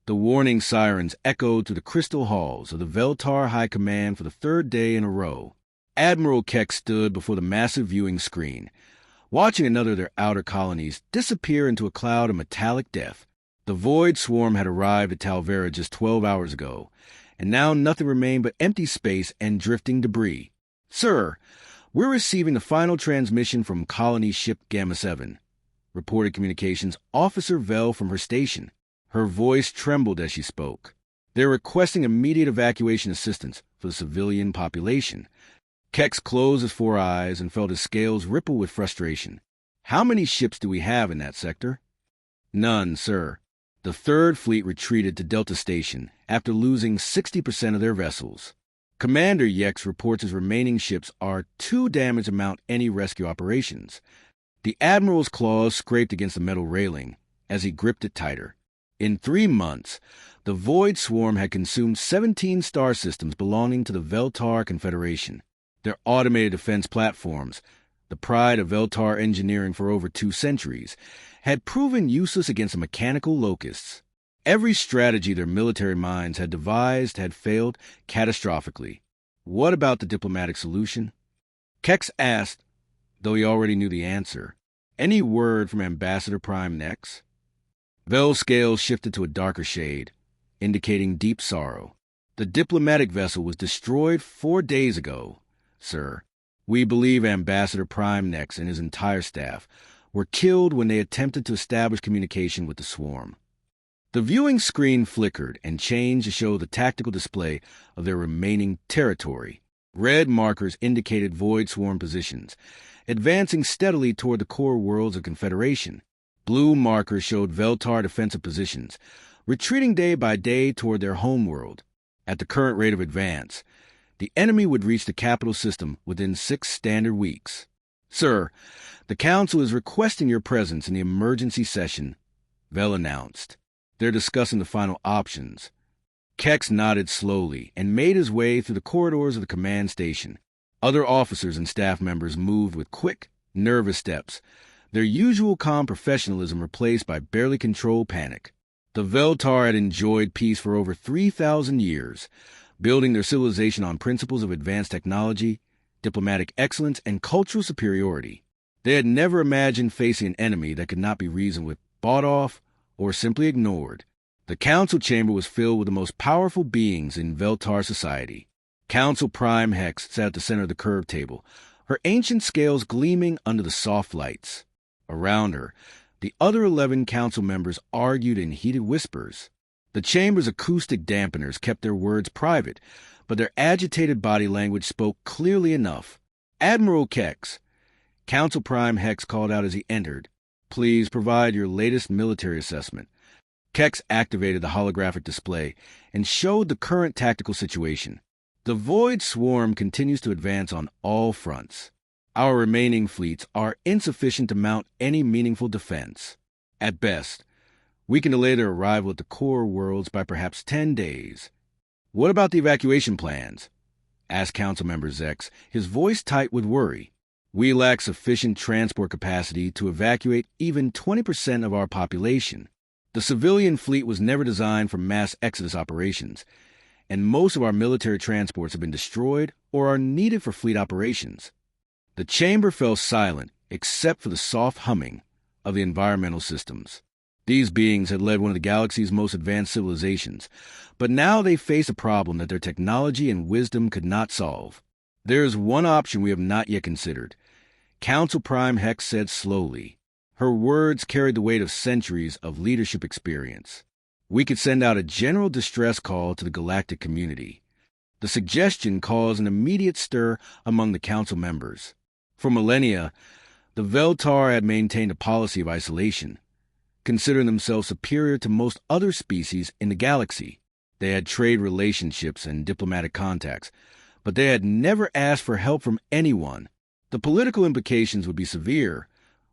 The warning sirens echoed through the crystal halls of the Veltar High Command for the third day in a row. Admiral Keck stood before the massive viewing screen, watching another of their outer colonies disappear into a cloud of metallic death. The Void Swarm had arrived at Talvera just 12 hours ago, and now nothing remained but empty space and drifting debris. "Sir, we're receiving the final transmission from Colony Ship Gamma 7, reported Communications Officer Vel from her station. Her voice trembled as she spoke. "They're requesting immediate evacuation assistance for the civilian population." Kex closed his 4 eyes and felt his scales ripple with frustration. "How many ships do we have in that sector?" "None, sir. The Third Fleet retreated to Delta Station after losing 60% of their vessels. Commander Yex reports his remaining ships are too damaged to mount any rescue operations." The Admiral's claws scraped against the metal railing as he gripped it tighter. In 3 months, the Void Swarm had consumed 17 star systems belonging to the Veltar Confederation. Their automated defense platforms, the pride of Veltar engineering for over 2 centuries, had proven useless against the mechanical locusts. Every strategy their military minds had devised had failed catastrophically. What about the diplomatic solution? Kex asked, though he already knew the answer. Any word from Ambassador Prime Nex? Vel's scales shifted to a darker shade, indicating deep sorrow. "The diplomatic vessel was destroyed 4 days ago, sir. We believe Ambassador Prime Nex and his entire staff were killed when they attempted to establish communication with the swarm." The viewing screen flickered and changed to show the tactical display of their remaining territory. Red markers indicated Void Swarm positions, advancing steadily toward the core worlds of Confederation. Blue markers showed Veltar defensive positions, retreating day by day toward their homeworld. At the current rate of advance, the enemy would reach the capital system within 6 standard weeks. "Sir, the Council is requesting your presence in the emergency session," Vel announced. "They're discussing the final options." Kex nodded slowly and made his way through the corridors of the command station. Other officers and staff members moved with quick, nervous steps, their usual calm professionalism replaced by barely controlled panic. The Veltar had enjoyed peace for over 3,000 years, building their civilization on principles of advanced technology, diplomatic excellence, and cultural superiority. They had never imagined facing an enemy that could not be reasoned with, bought off, or simply ignored. The council chamber was filled with the most powerful beings in Veltar society. Council Prime Hex sat at the center of the curved table, her ancient scales gleaming under the soft lights. Around her, the other 11 council members argued in heated whispers. The chamber's acoustic dampeners kept their words private, but their agitated body language spoke clearly enough. "Admiral Kex," Council Prime Hex called out as he entered, "please provide your latest military assessment." Kex activated the holographic display and showed the current tactical situation. "The Void Swarm continues to advance on all fronts. Our remaining fleets are insufficient to mount any meaningful defense. At best, we can delay their arrival at the core worlds by perhaps 10 days. What about the evacuation plans?" asked Councilmember Zex, his voice tight with worry. "We lack sufficient transport capacity to evacuate even 20% of our population. The civilian fleet was never designed for mass exodus operations, and most of our military transports have been destroyed or are needed for fleet operations." The chamber fell silent, except for the soft humming of the environmental systems. These beings had led one of the galaxy's most advanced civilizations, but now they faced a problem that their technology and wisdom could not solve. "There is one option we have not yet considered," Council Prime Hex said slowly. Her words carried the weight of centuries of leadership experience. "We could send out a general distress call to the galactic community." The suggestion caused an immediate stir among the council members. For millennia, the Veltar had maintained a policy of isolation, considering themselves superior to most other species in the galaxy. They had trade relationships and diplomatic contacts, but they had never asked for help from anyone. The political implications would be severe,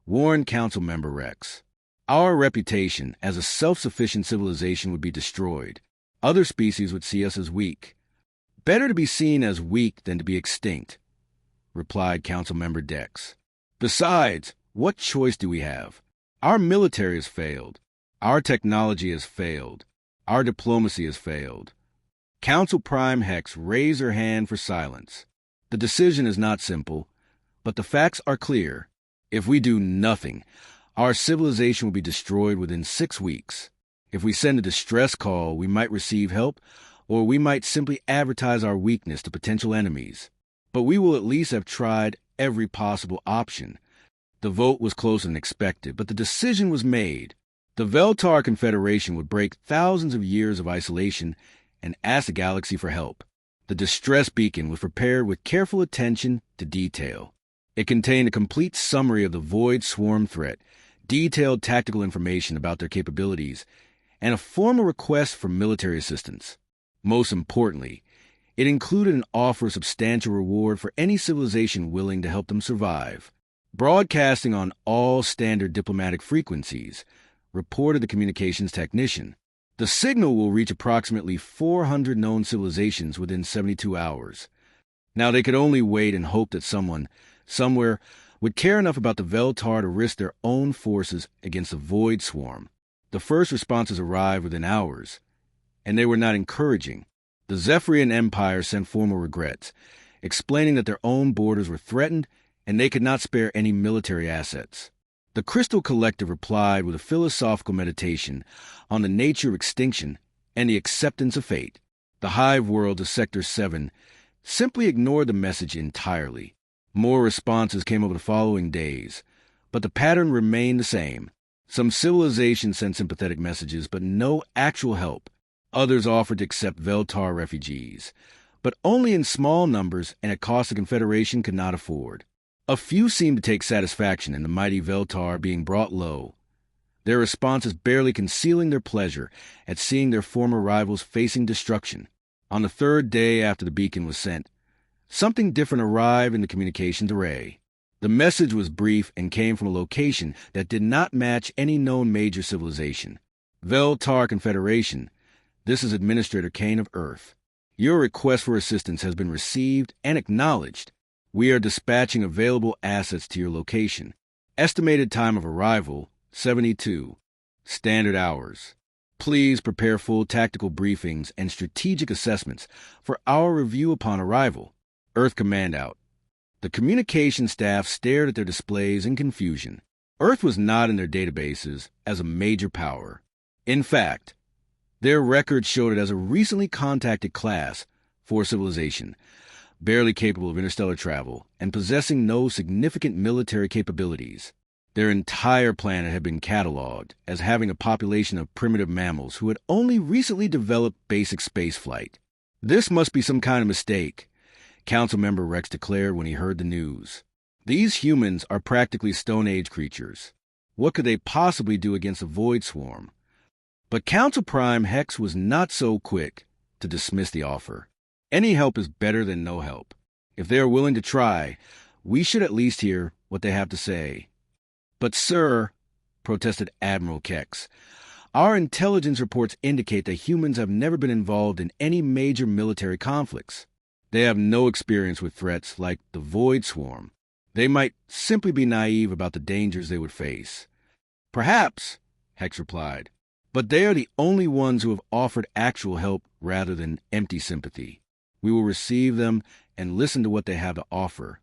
warned Council Member Rex. "Our reputation as a self-sufficient civilization would be destroyed. Other species would see us as weak." "Better to be seen as weak than to be extinct," replied Councilmember Dex. "Besides, what choice do we have? Our military has failed. Our technology has failed. Our diplomacy has failed. Council Prime Hex raised her hand for silence. The decision is not simple, but the facts are clear. If we do nothing, our civilization will be destroyed within 6 weeks. If we send a distress call, we might receive help, or we might simply advertise our weakness to potential enemies. But we will at least have tried every possible option. The vote was closer than expected, but the decision was made. The Veltar Confederation would break thousands of years of isolation and ask the galaxy for help. The distress beacon was prepared with careful attention to detail. It contained a complete summary of the Void Swarm threat, detailed tactical information about their capabilities, and a formal request for military assistance. Most importantly, it included an offer of substantial reward for any civilization willing to help them survive. Broadcasting on all standard diplomatic frequencies, reported the communications technician. The signal will reach approximately 400 known civilizations within 72 hours. Now they could only wait and hope that someone, somewhere, would care enough about the Veltar to risk their own forces against the Void Swarm. The first responses arrived within hours, and they were not encouraging. The Zephyrian Empire sent formal regrets, explaining that their own borders were threatened and they could not spare any military assets. The Crystal Collective replied with a philosophical meditation on the nature of extinction and the acceptance of fate. The hive world of Sector 7 simply ignored the message entirely. More responses came over the following days, but the pattern remained the same. Some civilizations sent sympathetic messages, but no actual help. Others offered to accept Veltar refugees, but only in small numbers and at cost the Confederation could not afford. A few seemed to take satisfaction in the mighty Veltar being brought low, their responses barely concealing their pleasure at seeing their former rivals facing destruction. On the third day after the beacon was sent, something different arrived in the communications array. The message was brief and came from a location that did not match any known major civilization. Veltar Confederation, this is Administrator Kane of Earth. Your request for assistance has been received and acknowledged. We are dispatching available assets to your location. Estimated time of arrival, 72. Standard hours. Please prepare full tactical briefings and strategic assessments for our review upon arrival. Earth Command out. The communication staff stared at their displays in confusion. Earth was not in their databases as a major power. In fact, their records showed it as a recently contacted class for civilization, barely capable of interstellar travel and possessing no significant military capabilities. Their entire planet had been cataloged as having a population of primitive mammals who had only recently developed basic spaceflight. This must be some kind of mistake, Council Member Rex declared when he heard the news. These humans are practically Stone Age creatures. What could they possibly do against a Void Swarm? But Council Prime Hex was not so quick to dismiss the offer. Any help is better than no help. If they are willing to try, we should at least hear what they have to say. But, sir, protested Admiral Kex, our intelligence reports indicate that humans have never been involved in any major military conflicts. They have no experience with threats like the Void Swarm. They might simply be naive about the dangers they would face. Perhaps, Hex replied, but they are the only ones who have offered actual help rather than empty sympathy. We will receive them and listen to what they have to offer.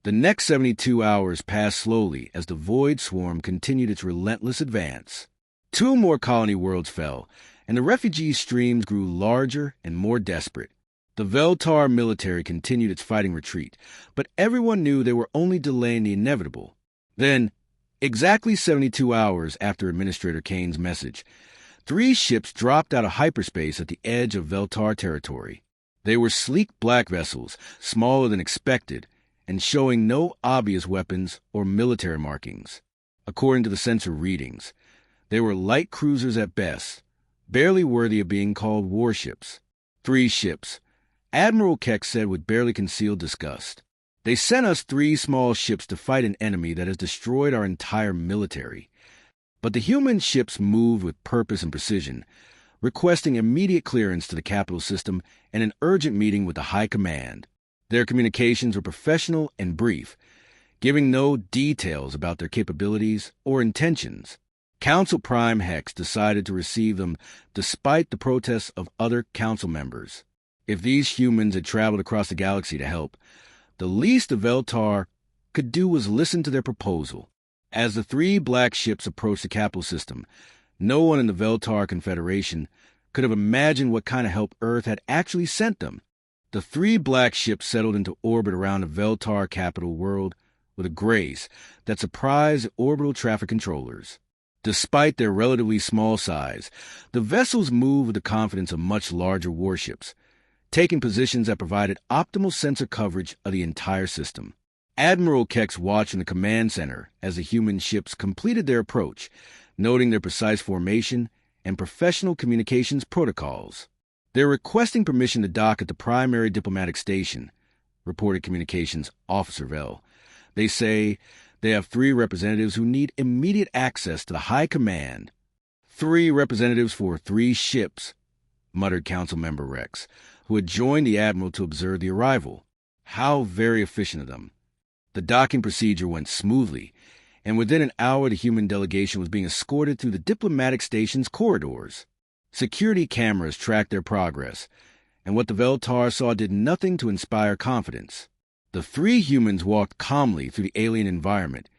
The next 72 hours passed slowly as the Void Swarm continued its relentless advance. 2 more colony worlds fell, and the refugee streams grew larger and more desperate. The Veltar military continued its fighting retreat, but everyone knew they were only delaying the inevitable. Then, exactly 72 hours after Administrator Kane's message, 3 ships dropped out of hyperspace at the edge of Veltar territory. They were sleek black vessels, smaller than expected, and showing no obvious weapons or military markings. According to the sensor readings, they were light cruisers at best, barely worthy of being called warships. 3 ships, Admiral Keck said with barely concealed disgust. They sent us 3 small ships to fight an enemy that has destroyed our entire military. But the human ships moved with purpose and precision, requesting immediate clearance to the capital system and an urgent meeting with the High Command. Their communications were professional and brief, giving no details about their capabilities or intentions. Council Prime Hex decided to receive them despite the protests of other council members. If these humans had traveled across the galaxy to help, the least the Veltar could do was listen to their proposal. As the 3 black ships approached the capital system, no one in the Veltar Confederation could have imagined what kind of help Earth had actually sent them. The 3 black ships settled into orbit around the Veltar capital world with a grace that surprised the orbital traffic controllers. Despite their relatively small size, the vessels moved with the confidence of much larger warships, taking positions that provided optimal sensor coverage of the entire system. Admiral Kex watched in the command center as the human ships completed their approach, noting their precise formation and professional communications protocols. They're requesting permission to dock at the primary diplomatic station, reported Communications Officer Vel. They say they have 3 representatives who need immediate access to the High Command. 3 representatives for 3 ships, muttered Council Member Rex, who had joined the Admiral to observe the arrival. How very efficient of them. The docking procedure went smoothly, and within an hour the human delegation was being escorted through the diplomatic station's corridors. Security cameras tracked their progress, and what the Veltar saw did nothing to inspire confidence. The 3 humans walked calmly through the alien environment,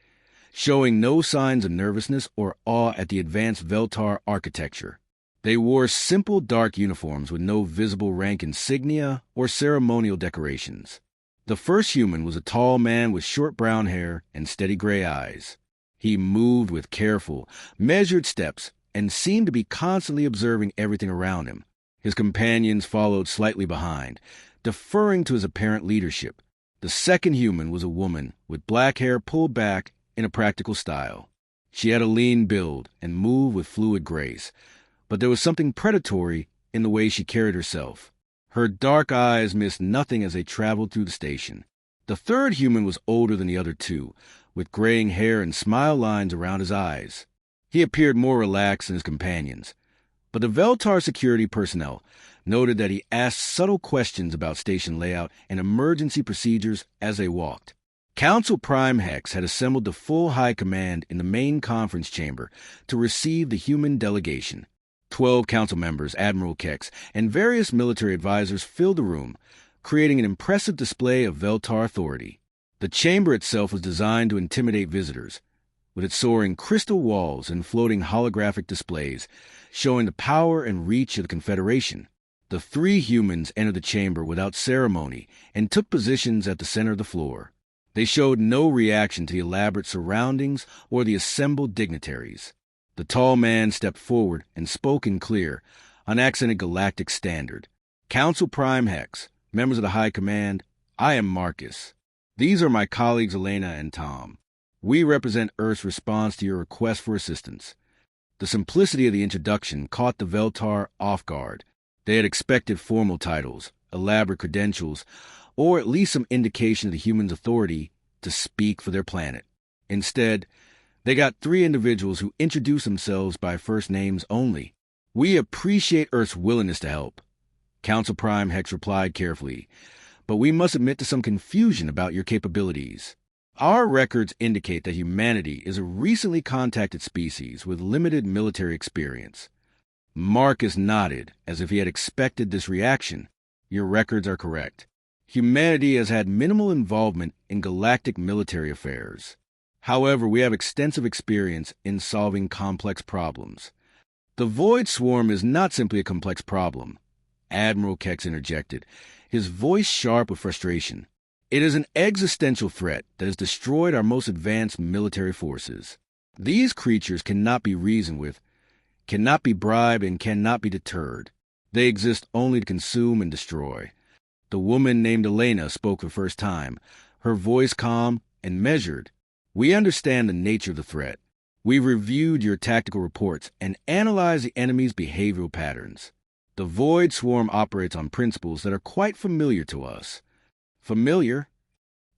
showing no signs of nervousness or awe at the advanced Veltar architecture. They wore simple dark uniforms with no visible rank insignia or ceremonial decorations. The first human was a tall man with short brown hair and steady gray eyes. He moved with careful, measured steps and seemed to be constantly observing everything around him. His companions followed slightly behind, deferring to his apparent leadership. The second human was a woman with black hair pulled back in a practical style. She had a lean build and moved with fluid grace, but there was something predatory in the way she carried herself. Her dark eyes missed nothing as they traveled through the station. The third human was older than the other 2, with graying hair and smile lines around his eyes. He appeared more relaxed than his companions, but the Veltar security personnel noted that he asked subtle questions about station layout and emergency procedures as they walked. Council Prime Hex had assembled the full High Command in the main conference chamber to receive the human delegation. 12 council members, Admiral Kex, and various military advisors filled the room, creating an impressive display of Veltar authority. The chamber itself was designed to intimidate visitors, with its soaring crystal walls and floating holographic displays, showing the power and reach of the Confederation. The 3 humans entered the chamber without ceremony and took positions at the center of the floor. They showed no reaction to the elaborate surroundings or the assembled dignitaries. The tall man stepped forward and spoke in clear, unaccented galactic standard. Council Prime Hex, members of the High Command, I am Marcus. These are my colleagues Elena and Tom. We represent Earth's response to your request for assistance. The simplicity of the introduction caught the Veltar off guard. They had expected formal titles, elaborate credentials, or at least some indication of the human's authority to speak for their planet. Instead, they got 3 individuals who introduced themselves by first names only. We appreciate Earth's willingness to help, Council Prime Hex replied carefully, but we must admit to some confusion about your capabilities. Our records indicate that humanity is a recently contacted species with limited military experience. Marcus nodded as if he had expected this reaction. Your records are correct. Humanity has had minimal involvement in galactic military affairs. However, we have extensive experience in solving complex problems. The Void Swarm is not simply a complex problem, Admiral Kex interjected, his voice sharp with frustration. It is an existential threat that has destroyed our most advanced military forces. These creatures cannot be reasoned with, cannot be bribed, and cannot be deterred. They exist only to consume and destroy. The woman named Elena spoke for the first time, her voice calm and measured. We understand the nature of the threat. We've reviewed your tactical reports and analyzed the enemy's behavioral patterns. The Void Swarm operates on principles that are quite familiar to us. Familiar?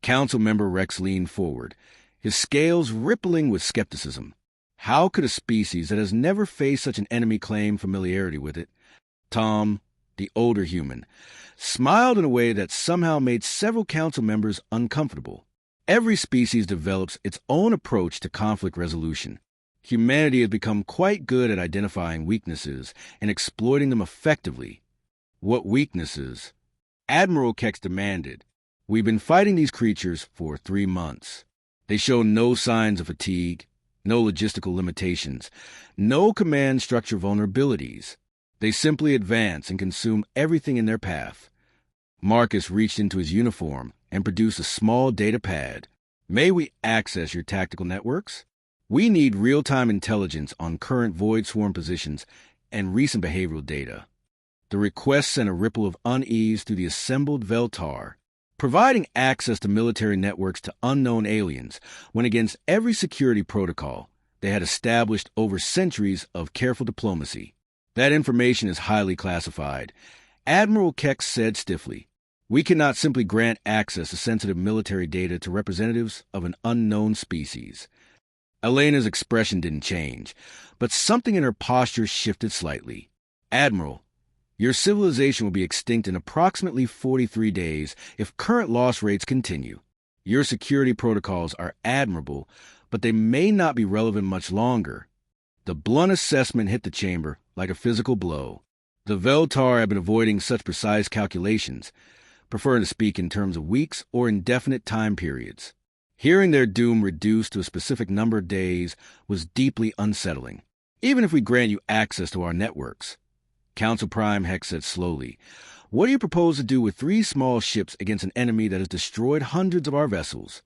Council Member Rex leaned forward, his scales rippling with skepticism. How could a species that has never faced such an enemy claim familiarity with it? Tom, the older human, smiled in a way that somehow made several council members uncomfortable. Every species develops its own approach to conflict resolution. Humanity has become quite good at identifying weaknesses and exploiting them effectively. What weaknesses? Admiral Kex demanded. We've been fighting these creatures for 3 months. They show no signs of fatigue, no logistical limitations, no command structure vulnerabilities. They simply advance and consume everything in their path. Marcus reached into his uniform and produced a small data pad. May we access your tactical networks? We need real-time intelligence on current Void Swarm positions and recent behavioral data. The request sent a ripple of unease through the assembled Veltar. Providing access to military networks to unknown aliens went against every security protocol they had established over centuries of careful diplomacy. That information is highly classified. Admiral Kex said stiffly, "We cannot simply grant access to sensitive military data to representatives of an unknown species." Elena's expression didn't change, but something in her posture shifted slightly. "Admiral, your civilization will be extinct in approximately 43 days if current loss rates continue. Your security protocols are admirable, but they may not be relevant much longer." The blunt assessment hit the chamber like a physical blow. The Veltar had been avoiding such precise calculations, preferring to speak in terms of weeks or indefinite time periods. Hearing their doom reduced to a specific number of days was deeply unsettling. "Even if we grant you access to our networks," Council Prime Hex said slowly, "what do you propose to do with 3 small ships against an enemy that has destroyed hundreds of our vessels?"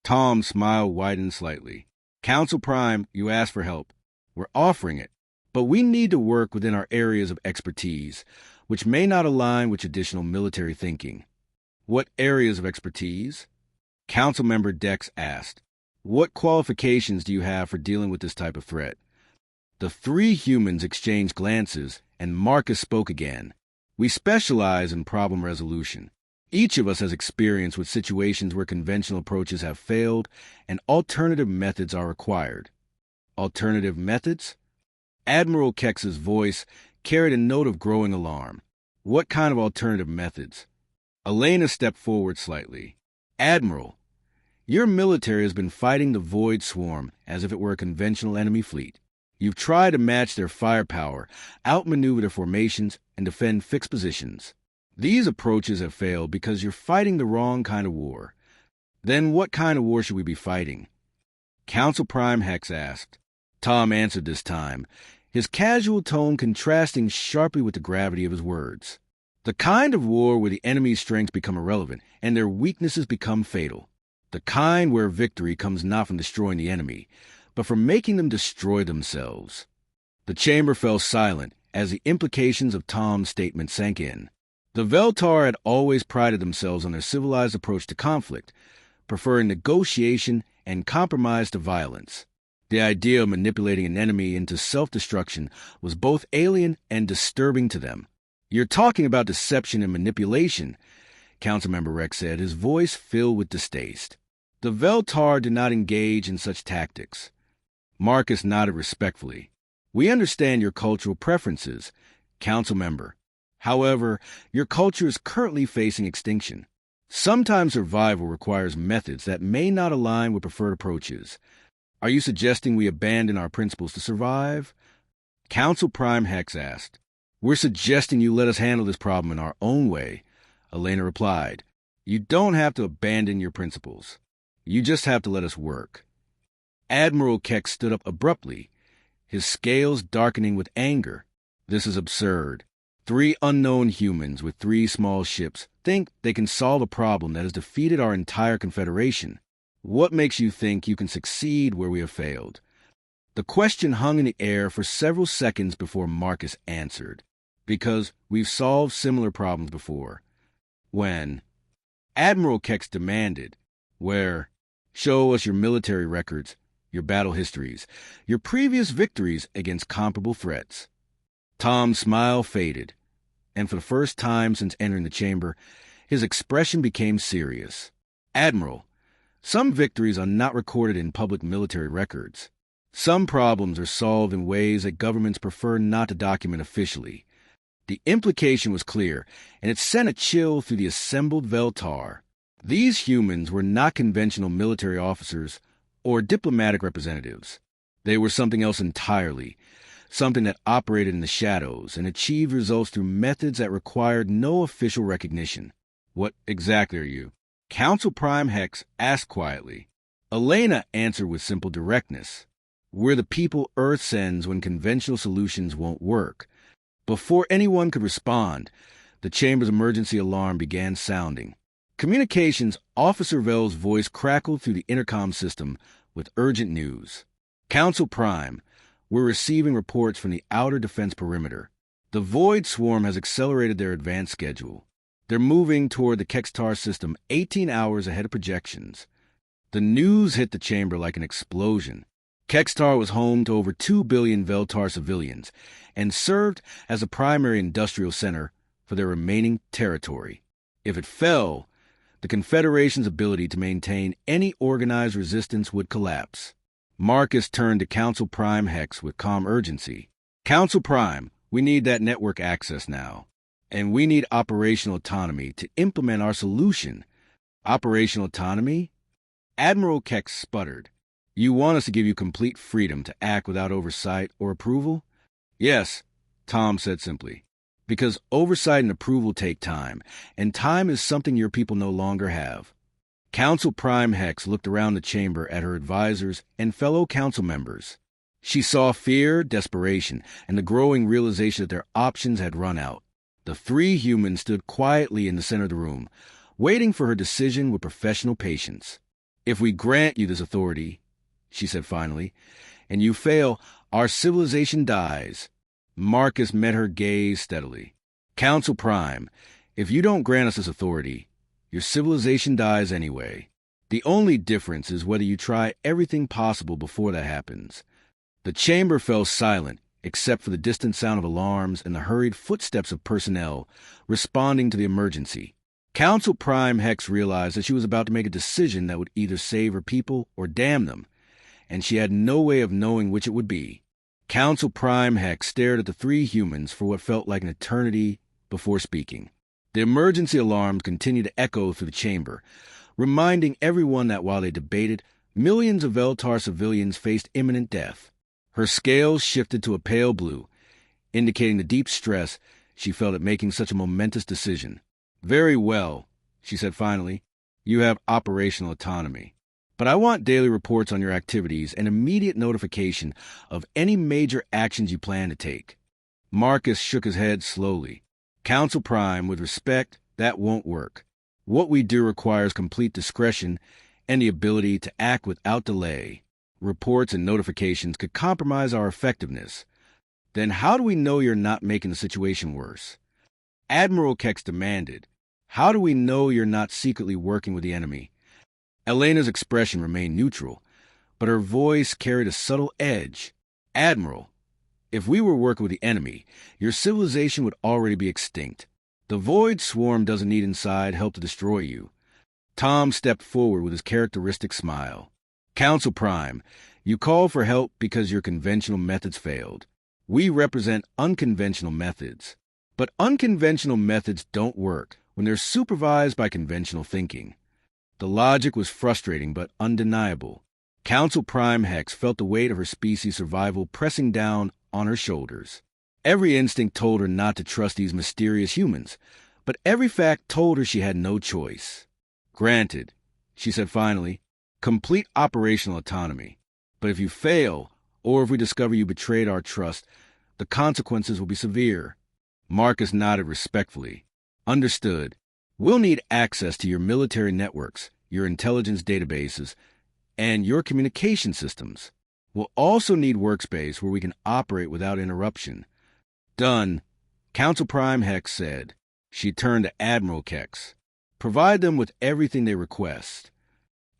Tom's smile widened slightly. "Council Prime, you asked for help. We're offering it, but we need to work within our areas of expertise, which may not align with traditional military thinking." "What areas of expertise?" Council Member Dex asked. "What qualifications do you have for dealing with this type of threat?" The 3 humans exchanged glances, and Marcus spoke again. "We specialize in problem resolution. Each of us has experience with situations where conventional approaches have failed and alternative methods are required." "Alternative methods?" Admiral Kex's voice carried a note of growing alarm. "What kind of alternative methods?" Elena stepped forward slightly. "Admiral, your military has been fighting the Void Swarm as if it were a conventional enemy fleet. You've tried to match their firepower, outmaneuver their formations, and defend fixed positions. These approaches have failed because you're fighting the wrong kind of war. Then what kind of war should we be fighting?" Council Prime Hex asked. Tom answered this time, his casual tone contrasting sharply with the gravity of his words. "The kind of war where the enemy's strengths become irrelevant and their weaknesses become fatal. The kind where victory comes not from destroying the enemy, but from making them destroy themselves." The chamber fell silent as the implications of Tom's statement sank in. The Veltar had always prided themselves on their civilized approach to conflict, preferring negotiation and compromise to violence. The idea of manipulating an enemy into self-destruction was both alien and disturbing to them. "You're talking about deception and manipulation," Councilmember Rex said, his voice filled with distaste. "The Veltar did not engage in such tactics." Marcus nodded respectfully. "We understand your cultural preferences, Council Member. However, your culture is currently facing extinction. Sometimes survival requires methods that may not align with preferred approaches. Are you suggesting we abandon our principles to survive?" Council Prime Hex asked. "We're suggesting you let us handle this problem in our own way," Elena replied. "You don't have to abandon your principles. You just have to let us work." Admiral Kex stood up abruptly, his scales darkening with anger. "This is absurd. 3 unknown humans with 3 small ships think they can solve a problem that has defeated our entire confederation. What makes you think you can succeed where we have failed?" The question hung in the air for several seconds before Marcus answered. "Because we've solved similar problems before." "When?" Admiral Kex demanded. "Where? Show us your military records, your battle histories, your previous victories against comparable threats." Tom's smile faded, and for the first time since entering the chamber, his expression became serious. "Admiral, some victories are not recorded in public military records. Some problems are solved in ways that governments prefer not to document officially." The implication was clear, and it sent a chill through the assembled Veltar. These humans were not conventional military officers or diplomatic representatives. They were something else entirely, something that operated in the shadows and achieved results through methods that required no official recognition. What exactly are you? Council Prime Hex asked quietly. Elena answered with simple directness. We're the people Earth sends when conventional solutions won't work. Before anyone could respond, the chamber's emergency alarm began sounding. Communications Officer Vell's voice crackled through the intercom system with urgent news. Council Prime, we're receiving reports from the outer defense perimeter. The Void Swarm has accelerated their advance schedule. They're moving toward the Kextar system 18 hours ahead of projections. The news hit the chamber like an explosion. Kextar was home to over 2 billion Veltar civilians and served as a primary industrial center for their remaining territory. If it fell, the Confederation's ability to maintain any organized resistance would collapse. Marcus turned to Council Prime Hex with calm urgency. Council Prime, we need that network access now. And we need operational autonomy to implement our solution. Operational autonomy? Admiral Kex sputtered. You want us to give you complete freedom to act without oversight or approval? Yes, Tom said simply. Because oversight and approval take time, and time is something your people no longer have. Council Prime Hex looked around the chamber at her advisors and fellow council members. She saw fear, desperation, and the growing realization that their options had run out. The three humans stood quietly in the center of the room, waiting for her decision with professional patience. If we grant you this authority, she said finally, and you fail, our civilization dies. Marcus met her gaze steadily. Council Prime, if you don't grant us this authority, your civilization dies anyway. The only difference is whether you try everything possible before that happens. The chamber fell silent, except for the distant sound of alarms and the hurried footsteps of personnel responding to the emergency. Council Prime Hex realized that she was about to make a decision that would either save her people or damn them, and she had no way of knowing which it would be. Council Prime Hex stared at the three humans for what felt like an eternity before speaking. The emergency alarms continued to echo through the chamber, reminding everyone that while they debated, millions of Veltar civilians faced imminent death. Her scales shifted to a pale blue, indicating the deep stress she felt at making such a momentous decision. Very well, she said finally. You have operational autonomy. But I want daily reports on your activities and immediate notification of any major actions you plan to take. Marcus shook his head slowly. Council Prime, with respect, that won't work. What we do requires complete discretion and the ability to act without delay. Reports and notifications could compromise our effectiveness. Then how do we know you're not making the situation worse? Admiral Kex demanded. How do we know you're not secretly working with the enemy? Elena's expression remained neutral, but her voice carried a subtle edge. Admiral, if we were working with the enemy, your civilization would already be extinct. The Void Swarm doesn't need inside help to destroy you. Tom stepped forward with his characteristic smile. Council Prime, you call for help because your conventional methods failed. We represent unconventional methods. But unconventional methods don't work when they're supervised by conventional thinking. The logic was frustrating but undeniable. Council Prime Hex felt the weight of her species' survival pressing down on her shoulders. Every instinct told her not to trust these mysterious humans, but every fact told her she had no choice. Granted, she said finally, complete operational autonomy. But if you fail, or if we discover you betrayed our trust, the consequences will be severe. Marcus nodded respectfully. Understood. We'll need access to your military networks, your intelligence databases, and your communication systems. We'll also need workspace where we can operate without interruption. Done, Council Prime Hex said. She turned to Admiral Kex. Provide them with everything they request.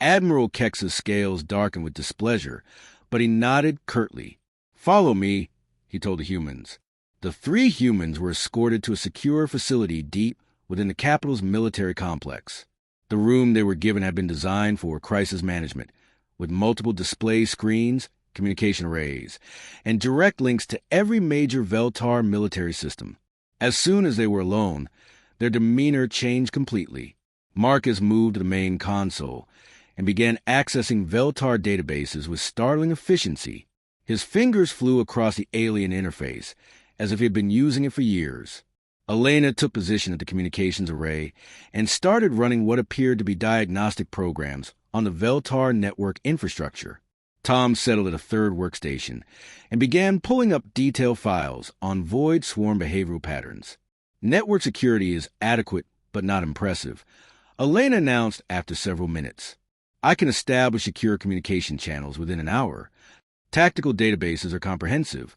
Admiral Kex's scales darkened with displeasure, but he nodded curtly. Follow me, he told the humans. The three humans were escorted to a secure facility deep within the capital's military complex. The room they were given had been designed for crisis management, with multiple display screens, communication arrays, and direct links to every major Veltar military system. As soon as they were alone, their demeanor changed completely. Marcus moved to the main console and began accessing Veltar databases with startling efficiency. His fingers flew across the alien interface, as if he had been using it for years. Elena took position at the communications array and started running what appeared to be diagnostic programs on the Veltar network infrastructure. Tom settled at a third workstation and began pulling up detailed files on void swarm behavioral patterns. Network security is adequate but not impressive. Elena announced after several minutes. I can establish secure communication channels within an hour. Tactical databases are comprehensive,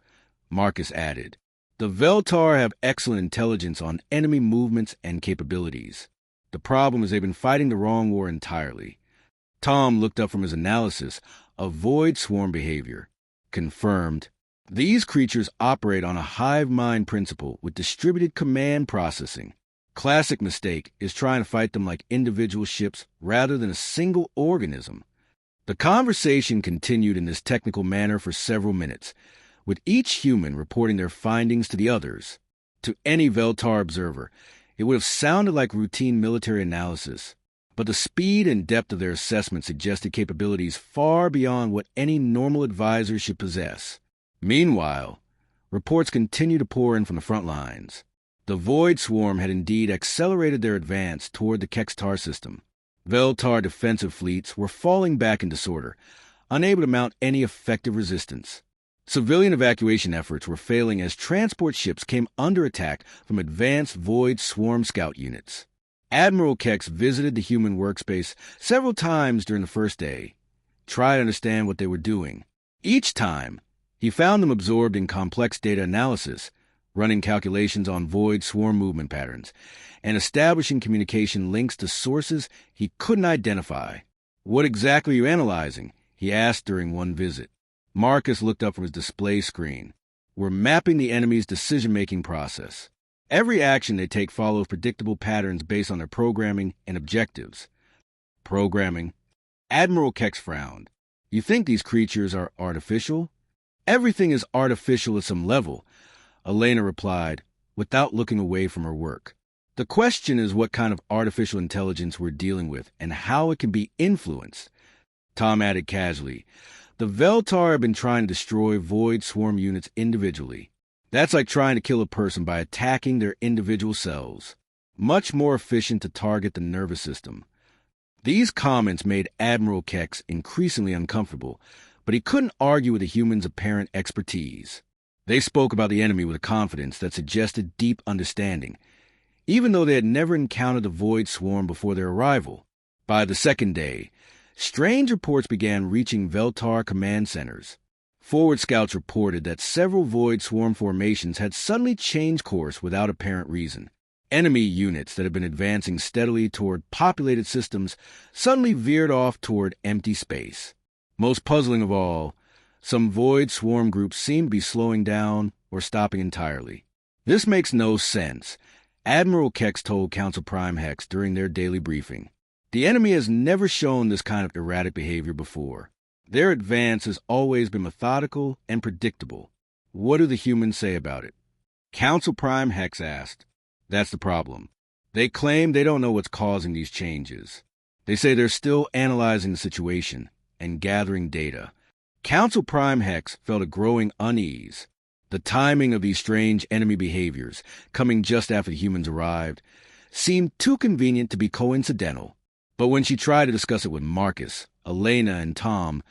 Marcus added. The Veltar have excellent intelligence on enemy movements and capabilities. The problem is they've been fighting the wrong war entirely. Tom looked up from his analysis of void swarm behavior. Confirmed. These creatures operate on a hive mind principle with distributed command processing. Classic mistake is trying to fight them like individual ships rather than a single organism. The conversation continued in this technical manner for several minutes, with each human reporting their findings to the others. To any Veltar observer, it would have sounded like routine military analysis, but the speed and depth of their assessment suggested capabilities far beyond what any normal advisor should possess. Meanwhile, reports continued to pour in from the front lines. The Void Swarm had indeed accelerated their advance toward the Kextar system. Veltar defensive fleets were falling back in disorder, unable to mount any effective resistance. Civilian evacuation efforts were failing as transport ships came under attack from advanced Void Swarm scout units. Admiral Kex visited the human workspace several times during the first day, tried to understand what they were doing. Each time, he found them absorbed in complex data analysis, running calculations on Void Swarm movement patterns, and establishing communication links to sources he couldn't identify. "What exactly are you analyzing?" he asked during one visit. Marcus looked up from his display screen. "We're mapping the enemy's decision-making process. Every action they take follows predictable patterns based on their programming and objectives." Programming? Admiral Kex frowned. "You think these creatures are artificial?" "Everything is artificial at some level," Elena replied, without looking away from her work. "The question is what kind of artificial intelligence we're dealing with and how it can be influenced." Tom added casually, "The Veltar have been trying to destroy Void Swarm units individually. That's like trying to kill a person by attacking their individual cells. Much more efficient to target the nervous system." These comments made Admiral Kex increasingly uncomfortable, but he couldn't argue with the human's apparent expertise. They spoke about the enemy with a confidence that suggested deep understanding, even though they had never encountered the Void Swarm before their arrival. By the second day, strange reports began reaching Veltar command centers. Forward scouts reported that several Void Swarm formations had suddenly changed course without apparent reason. Enemy units that had been advancing steadily toward populated systems suddenly veered off toward empty space. Most puzzling of all, some Void Swarm groups seemed to be slowing down or stopping entirely. "This makes no sense," Admiral Kex told Council Prime Hex during their daily briefing. "The enemy has never shown this kind of erratic behavior before. Their advance has always been methodical and predictable. What do the humans say about it?" Council Prime Hex asked. "That's the problem. They claim they don't know what's causing these changes. They say they're still analyzing the situation and gathering data." Council Prime Hex felt a growing unease. The timing of these strange enemy behaviors, coming just after the humans arrived, seemed too convenient to be coincidental. But when she tried to discuss it with Marcus, Elena, and Tom,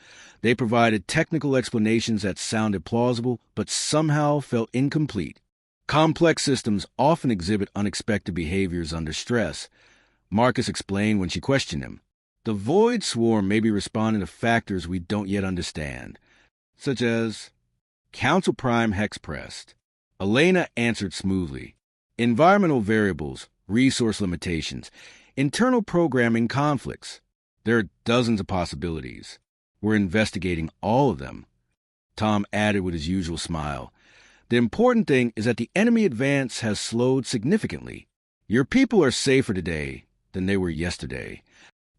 they provided technical explanations that sounded plausible but somehow felt incomplete. Complex systems often exhibit unexpected behaviors under stress, Marcus explained when she questioned him. The Void Swarm may be responding to factors we don't yet understand, such as... Council Prime Hex pressed. Elena answered smoothly. Environmental variables, resource limitations, internal programming conflicts. There are dozens of possibilities. We're investigating all of them. Tom added with his usual smile. The important thing is that the enemy advance has slowed significantly. Your people are safer today than they were yesterday.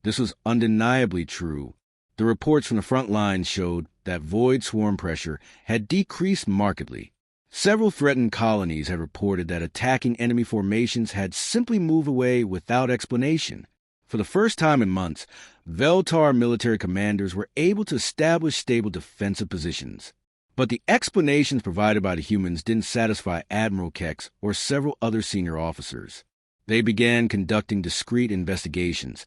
This was undeniably true. The reports from the front lines showed that Void Swarm pressure had decreased markedly. Several threatened colonies had reported that attacking enemy formations had simply moved away without explanation. For the first time in months, Veltar military commanders were able to establish stable defensive positions. But the explanations provided by the humans didn't satisfy Admiral Kex or several other senior officers. They began conducting discreet investigations,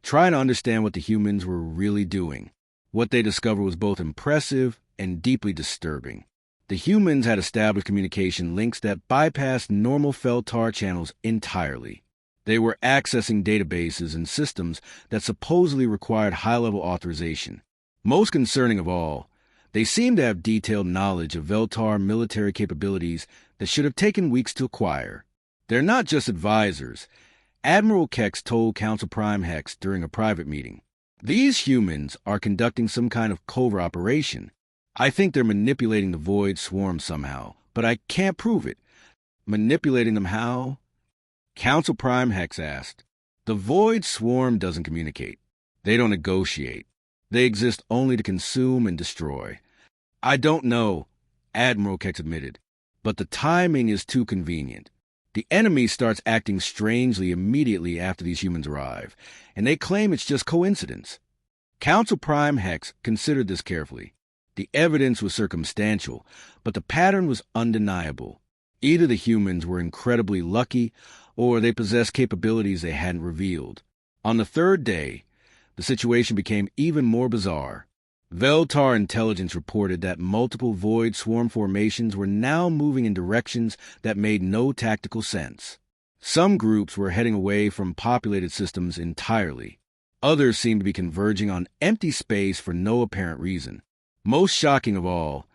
trying to understand what the humans were really doing. What they discovered was both impressive and deeply disturbing. The humans had established communication links that bypassed normal Feltar channels entirely. They were accessing databases and systems that supposedly required high-level authorization. Most concerning of all, they seemed to have detailed knowledge of Veltar military capabilities that should have taken weeks to acquire. They're not just advisors. Admiral Kex told Council Prime Hex during a private meeting. These humans are conducting some kind of covert operation. I think they're manipulating the Void Swarm somehow, but I can't prove it. Manipulating them how? Council Prime Hex asked. The Void Swarm doesn't communicate. They don't negotiate. They exist only to consume and destroy. I don't know, Admiral Kex admitted, but the timing is too convenient. The enemy starts acting strangely immediately after these humans arrive, and they claim it's just coincidence. Council Prime Hex considered this carefully. The evidence was circumstantial, but the pattern was undeniable. Either the humans were incredibly lucky, or they possessed capabilities they hadn't revealed. On the third day, the situation became even more bizarre. Veltar intelligence reported that multiple Void Swarm formations were now moving in directions that made no tactical sense. Some groups were heading away from populated systems entirely. Others seemed to be converging on empty space for no apparent reason. Most shocking of all,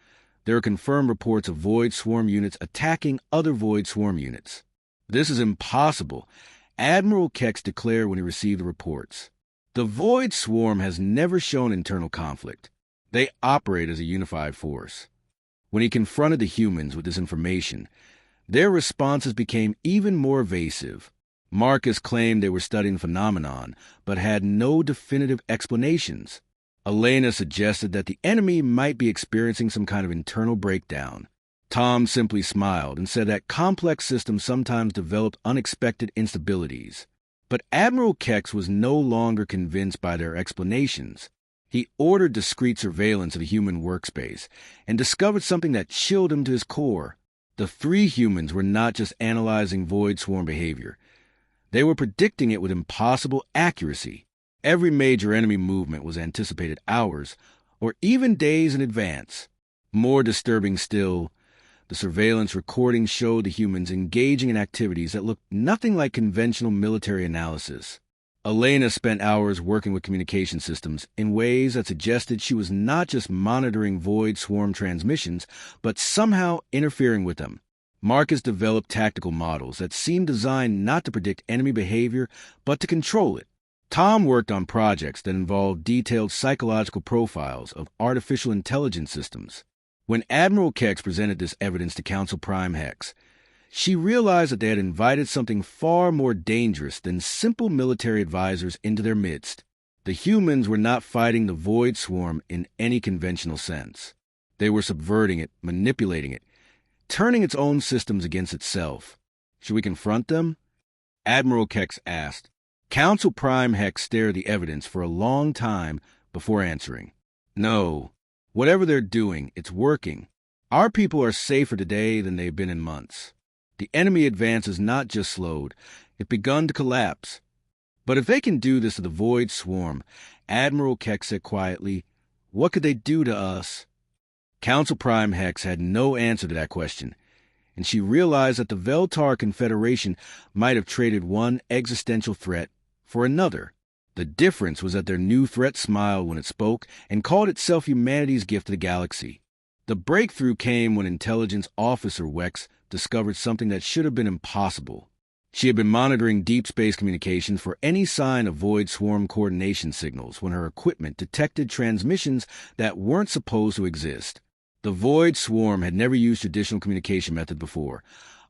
there are confirmed reports of Void Swarm units attacking other Void Swarm units. This is impossible, Admiral Kex declared when he received the reports. The Void Swarm has never shown internal conflict. They operate as a unified force. When he confronted the humans with this information, their responses became even more evasive. Marcus claimed they were studying phenomenon, but had no definitive explanations. Elena suggested that the enemy might be experiencing some kind of internal breakdown. Tom simply smiled and said that complex systems sometimes developed unexpected instabilities. But Admiral Kex was no longer convinced by their explanations. He ordered discreet surveillance of the human workspace and discovered something that chilled him to his core. The three humans were not just analyzing Void Swarm behavior. They were predicting it with impossible accuracy. Every major enemy movement was anticipated hours or even days in advance. More disturbing still, the surveillance recordings showed the humans engaging in activities that looked nothing like conventional military analysis. Elena spent hours working with communication systems in ways that suggested she was not just monitoring Void Swarm transmissions, but somehow interfering with them. Marcus developed tactical models that seemed designed not to predict enemy behavior, but to control it. Tom worked on projects that involved detailed psychological profiles of artificial intelligence systems. When Admiral Kex presented this evidence to Council Prime Hex, she realized that they had invited something far more dangerous than simple military advisors into their midst. The humans were not fighting the Void Swarm in any conventional sense. They were subverting it, manipulating it, turning its own systems against itself. Should we confront them? Admiral Kex asked. Council Prime Hex stared at the evidence for a long time before answering. No. Whatever they're doing, it's working. Our people are safer today than they've been in months. The enemy advance has not just slowed, it's begun to collapse. But if they can do this to the Void Swarm, Admiral Kex said quietly, what could they do to us? Council Prime Hex had no answer to that question, and she realized that the Veltar Confederation might have traded one existential threat for another. The difference was that their new threat smiled when it spoke and called itself humanity's gift to the galaxy. The breakthrough came when Intelligence Officer Wex discovered something that should have been impossible. She had been monitoring deep space communications for any sign of Void Swarm coordination signals when her equipment detected transmissions that weren't supposed to exist. The Void Swarm had never used traditional communication method before,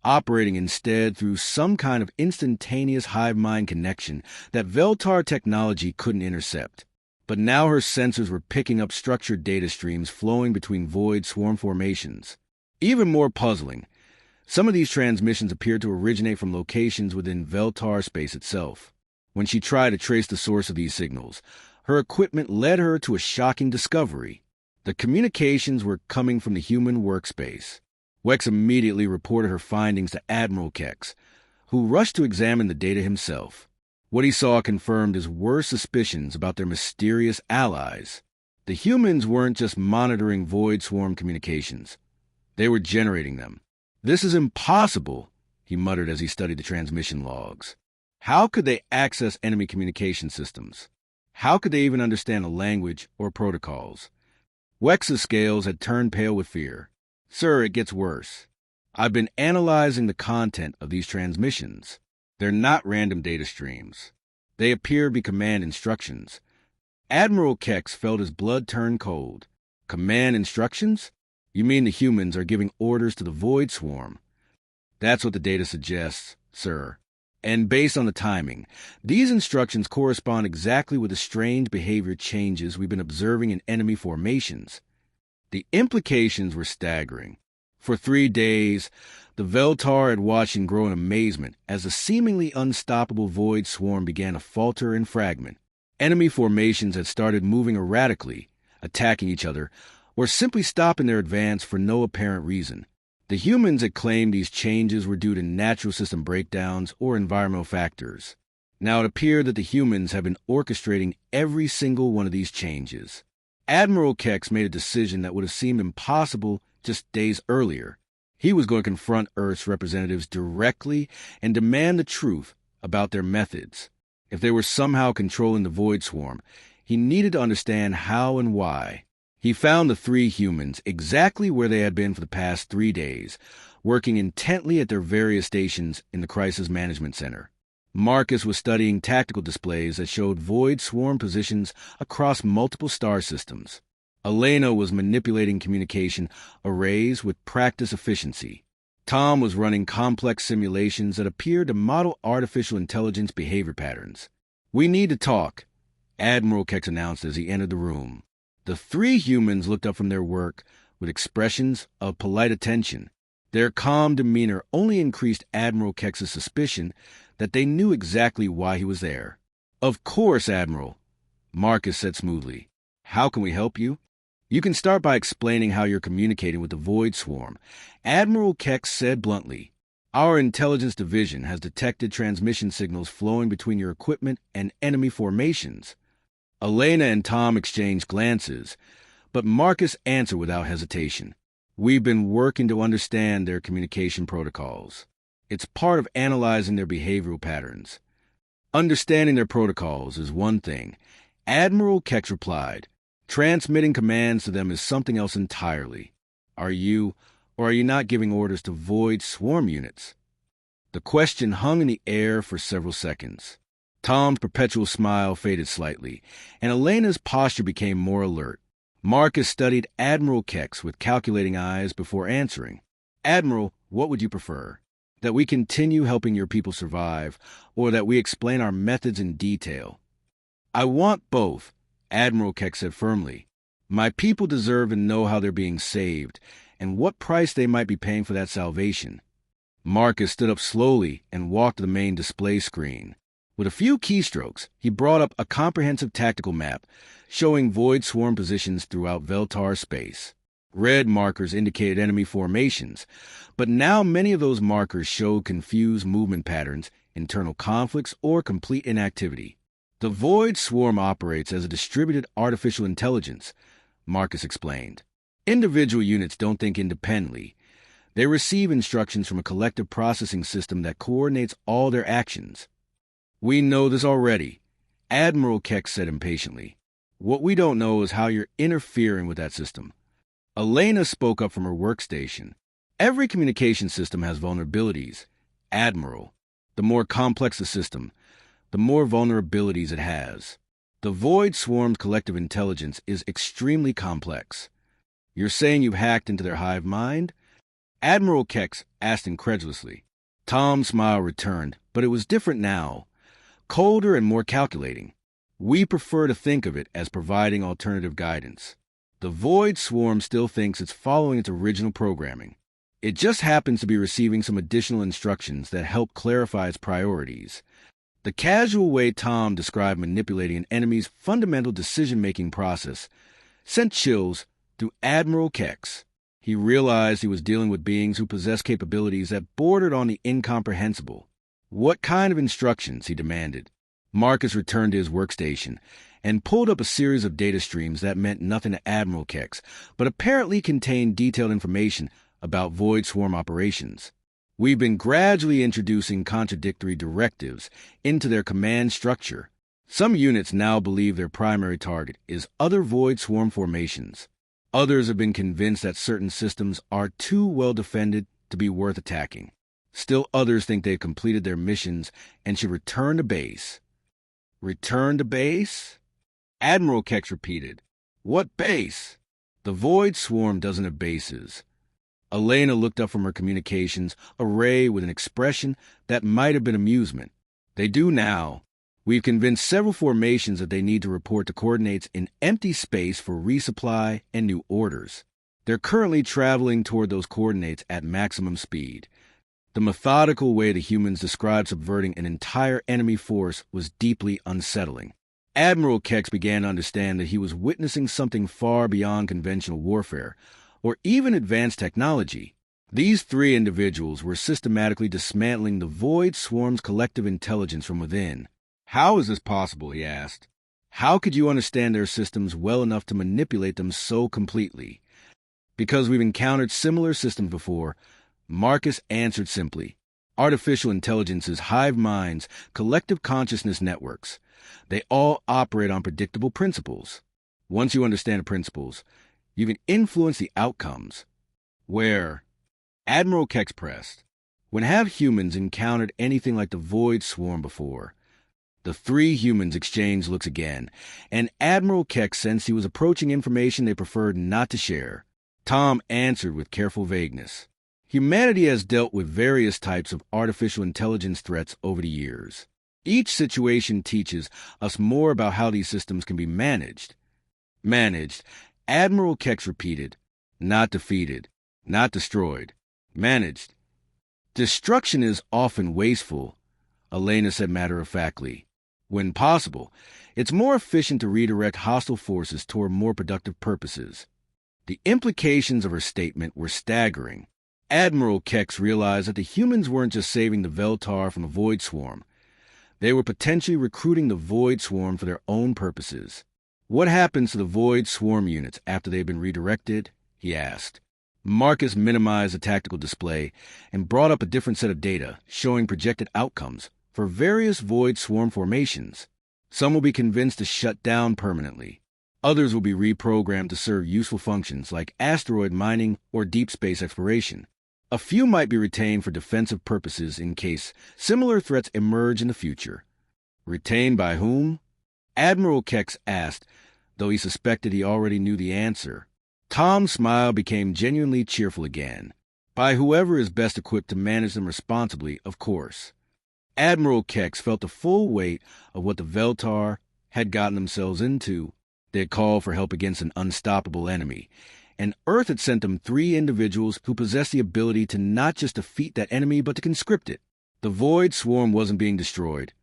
operating instead through some kind of instantaneous hive-mind connection that Veltar technology couldn't intercept. But now her sensors were picking up structured data streams flowing between Void Swarm formations. Even more puzzling, some of these transmissions appeared to originate from locations within Veltar space itself. When she tried to trace the source of these signals, her equipment led her to a shocking discovery. The communications were coming from the human workspace. Wex immediately reported her findings to Admiral Kex, who rushed to examine the data himself. What he saw confirmed his worst suspicions about their mysterious allies. The humans weren't just monitoring Void Swarm communications. They were generating them. "This is impossible," he muttered as he studied the transmission logs. How could they access enemy communication systems? How could they even understand a language or protocols? Wex's scales had turned pale with fear. "Sir, it gets worse. I've been analyzing the content of these transmissions. They're not random data streams. They appear to be command instructions." Admiral Kex felt his blood turn cold. "Command instructions? You mean the humans are giving orders to the Void Swarm?" "That's what the data suggests, sir. And based on the timing, these instructions correspond exactly with the strange behavior changes we've been observing in enemy formations." The implications were staggering. For 3 days, the Veltar had watched him grow in amazement as the seemingly unstoppable Void Swarm began to falter and fragment. Enemy formations had started moving erratically, attacking each other, or simply stopping their advance for no apparent reason. The humans had claimed these changes were due to natural system breakdowns or environmental factors. Now it appeared that the humans have been orchestrating every single one of these changes. Admiral Kex made a decision that would have seemed impossible just days earlier. He was going to confront Earth's representatives directly and demand the truth about their methods. If they were somehow controlling the Void Swarm, he needed to understand how and why. He found the 3 humans exactly where they had been for the past 3 days, working intently at their various stations in the Crisis Management Center. Marcus was studying tactical displays that showed Void Swarm positions across multiple star systems. Elena was manipulating communication arrays with practice efficiency. Tom was running complex simulations that appeared to model artificial intelligence behavior patterns. "We need to talk," Admiral Kex announced as he entered the room. The 3 humans looked up from their work with expressions of polite attention. Their calm demeanor only increased Admiral Kex's suspicion that they knew exactly why he was there. "Of course, Admiral," Marcus said smoothly. "How can we help you?" "You can start by explaining how you're communicating with the Void Swarm," Admiral Kex said bluntly. "Our intelligence division has detected transmission signals flowing between your equipment and enemy formations." Elena and Tom exchanged glances, but Marcus answered without hesitation. "We've been working to understand their communication protocols. It's part of analyzing their behavioral patterns." "Understanding their protocols is one thing," Admiral Kex replied. "Transmitting commands to them is something else entirely. Are you, or are you not giving orders to Void Swarm units?" The question hung in the air for several seconds. Tom's perpetual smile faded slightly, and Elena's posture became more alert. Marcus studied Admiral Kex with calculating eyes before answering. "Admiral, what would you prefer? That we continue helping your people survive, or that we explain our methods in detail?" "I want both," Admiral Kex said firmly. "My people deserve to know how they're being saved, and what price they might be paying for that salvation." Marcus stood up slowly and walked to the main display screen. With a few keystrokes, he brought up a comprehensive tactical map showing Void Swarm positions throughout Veltar space. Red markers indicated enemy formations, but now many of those markers showed confused movement patterns, internal conflicts, or complete inactivity. "The Void Swarm operates as a distributed artificial intelligence," Marcus explained. "Individual units don't think independently. They receive instructions from a collective processing system that coordinates all their actions." "We know this already," Admiral Kex said impatiently. "What we don't know is how you're interfering with that system." Elena spoke up from her workstation. "Every communication system has vulnerabilities, Admiral. The more complex the system, the more vulnerabilities it has. The Void Swarm's collective intelligence is extremely complex." "You're saying you've hacked into their hive mind?" Admiral Kex asked incredulously. Tom's smile returned, but it was different now, colder and more calculating. "We prefer to think of it as providing alternative guidance. The Void Swarm still thinks it's following its original programming. It just happens to be receiving some additional instructions that help clarify its priorities." The casual way Tom described manipulating an enemy's fundamental decision-making process sent chills through Admiral Kex. He realized he was dealing with beings who possessed capabilities that bordered on the incomprehensible. "What kind of instructions?" he demanded. Marcus returned to his workstation and pulled up a series of data streams that meant nothing to Admiral Kex, but apparently contained detailed information about Void Swarm operations. "We've been gradually introducing contradictory directives into their command structure. Some units now believe their primary target is other Void Swarm formations. Others have been convinced that certain systems are too well defended to be worth attacking. Still others think they've completed their missions and should return to base." "Return to base?" Admiral Kex repeated. "What base?" "The Void Swarm doesn't have bases." Elena looked up from her communications array with an expression that might have been amusement. "They do now. We've convinced several formations that they need to report the coordinates in empty space for resupply and new orders. They're currently traveling toward those coordinates at maximum speed." The methodical way the humans described subverting an entire enemy force was deeply unsettling. Admiral Kex began to understand that he was witnessing something far beyond conventional warfare, or even advanced technology. These three individuals were systematically dismantling the Void Swarm's collective intelligence from within. "How is this possible?" he asked. "How could you understand their systems well enough to manipulate them so completely?" "Because we've encountered similar systems before," Marcus answered simply. "Artificial intelligence's hive minds, collective consciousness networks. They all operate on predictable principles. Once you understand the principles, you can influence the outcomes." "Where?" Admiral Kex pressed. "When have humans encountered anything like the Void Swarm before?" The three humans exchanged looks again, and Admiral Kex sensed he was approaching information they preferred not to share. Tom answered with careful vagueness. "Humanity has dealt with various types of artificial intelligence threats over the years. Each situation teaches us more about how these systems can be managed." "Managed," Admiral Kex repeated. "Not defeated, not destroyed. Managed." "Destruction is often wasteful," Elena said matter-of-factly. "When possible, it's more efficient to redirect hostile forces toward more productive purposes." The implications of her statement were staggering. Admiral Kex realized that the humans weren't just saving the Veltar from the Void Swarm. They were potentially recruiting the Void Swarm for their own purposes. "What happens to the Void Swarm units after they've been redirected?" he asked. Marcus minimized the tactical display and brought up a different set of data showing projected outcomes for various Void Swarm formations. Some will be convinced to shut down permanently. Others will be reprogrammed to serve useful functions like asteroid mining or deep space exploration. A few might be retained for defensive purposes in case similar threats emerge in the future. "Retained by whom?" Admiral Kex asked, though he suspected he already knew the answer. Tom's smile became genuinely cheerful again. "By whoever is best equipped to manage them responsibly, of course." Admiral Kex felt the full weight of what the Veltar had gotten themselves into. They had called for help against an unstoppable enemy, and Earth had sent them three individuals who possessed the ability to not just defeat that enemy, but to conscript it. The Void Swarm wasn't being destroyed.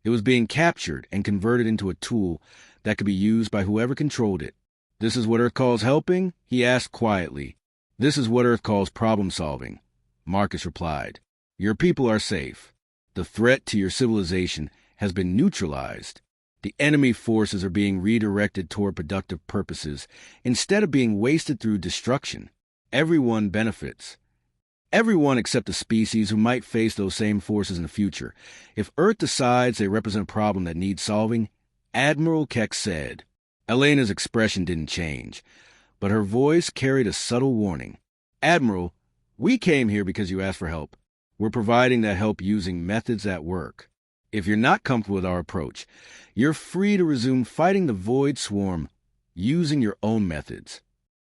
It was being captured and converted into a tool that could be used by whoever controlled it. "This is what Earth calls helping?" he asked quietly. "This is what Earth calls problem-solving," Marcus replied. "Your people are safe. The threat to your civilization has been neutralized. The enemy forces are being redirected toward productive purposes instead of being wasted through destruction. Everyone benefits. Everyone except the species who might face those same forces in the future. If Earth decides they represent a problem that needs solving," Admiral Kex said. Elena's expression didn't change, but her voice carried a subtle warning. "Admiral, we came here because you asked for help. We're providing that help using methods that work. If you're not comfortable with our approach, you're free to resume fighting the Void Swarm using your own methods."